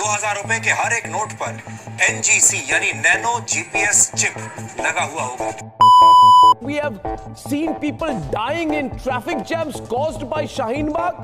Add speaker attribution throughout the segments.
Speaker 1: 2000 रुपए के हर एक नोट पर NGC यानी नैनो GPS चिप लगा हुआ होगा।
Speaker 2: We have seen people dying in traffic jams caused by Shaheen Bagh.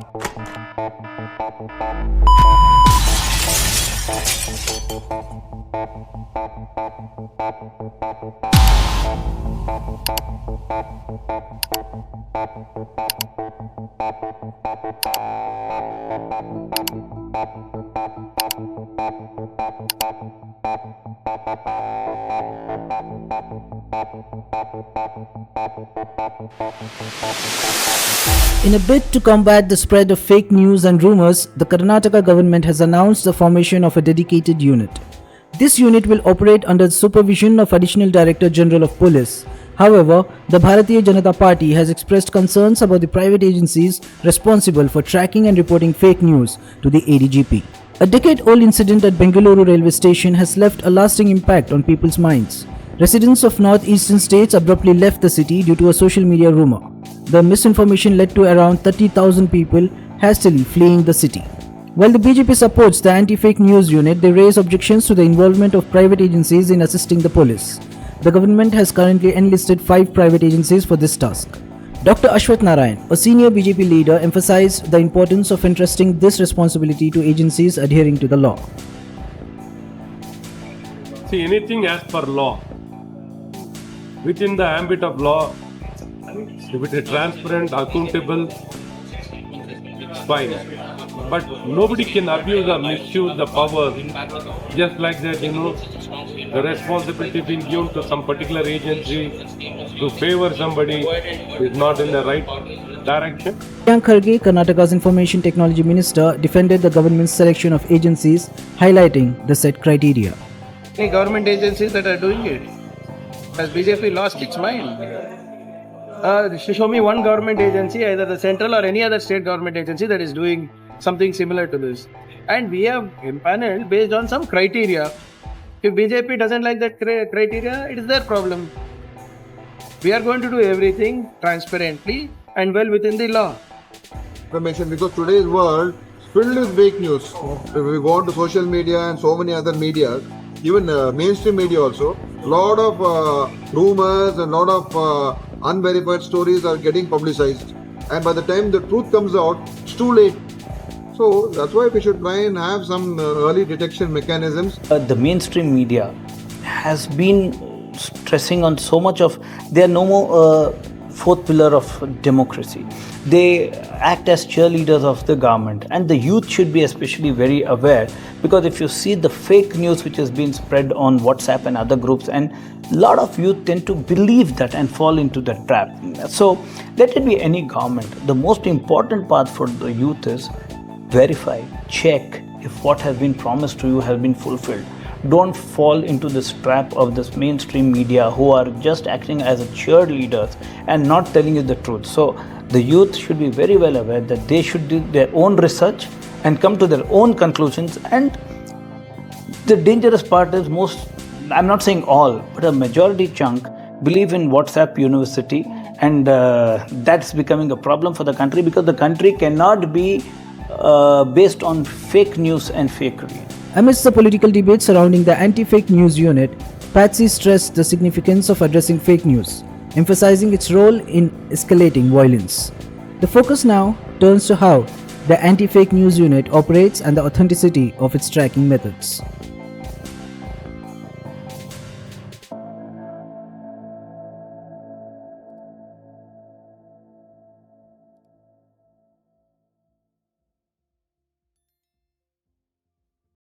Speaker 3: In a bid to combat the spread of fake news and rumors, the Karnataka government has announced the formation of a dedicated unit. This unit will operate under the supervision of Additional Director General of Police. However, the Bharatiya Janata Party has expressed concerns about the private agencies responsible for tracking and reporting fake news to the ADGP. A decade-old incident at Bengaluru railway station has left a lasting impact on people's minds. Residents of northeastern states abruptly left the city due to a social media rumor. The misinformation led to around 30,000 people hastily fleeing the city. While the BJP supports the anti-fake news unit, they raise objections to the involvement of private agencies in assisting the police. The government has currently enlisted 5 private agencies for this task. Dr. Ashwath Narayan, a senior BJP leader, emphasized the importance of entrusting this responsibility to agencies adhering to the law.
Speaker 4: See, anything as per law, within the ambit of law, if it is transparent, accountable, it's fine. But nobody can abuse or misuse the power just like that, the responsibility being given to some particular agency to favor somebody is not in the right direction.
Speaker 3: Priyank Kharge, Karnataka's Information Technology Minister, defended the government's selection of agencies, highlighting the set criteria.
Speaker 5: Any government agencies that are doing it? Has BJP lost its mind? Show me one government agency, either the central or any other state government agency that is doing something similar to this. And we have empaneled based on some criteria. If BJP doesn't like that criteria, it is their problem. We are going to do everything transparently and well within the law.
Speaker 6: Information, because today's world is filled with fake news. If we go on to social media and so many other media, even mainstream media also, a lot of rumors and a lot of unverified stories are getting publicized. And by the time the truth comes out, it's too late. So that's why we should try and have some early detection mechanisms.
Speaker 7: The mainstream media has been stressing on so much of, they are no more fourth pillar of democracy. They act as cheerleaders of the government, and the youth should be especially very aware, because if you see the fake news which has been spread on WhatsApp and other groups, and a lot of youth tend to believe that and fall into the trap. So let it be any government, the most important part for the youth is verify, check if what has been promised to you has been fulfilled. Don't fall into this trap of this mainstream media who are just acting as cheerleaders and not telling you the truth. So the youth should be very well aware that they should do their own research and come to their own conclusions. And the dangerous part is most, I'm not saying all, but a majority chunk believe in WhatsApp university, and that's becoming a problem for the country, because the country cannot be based on fake news and fakery.
Speaker 3: Amidst the political debate surrounding the anti-fake news unit, Patsy stressed the significance of addressing fake news, emphasizing its role in escalating violence. The focus now turns to how the anti-fake news unit operates and the authenticity of its tracking methods.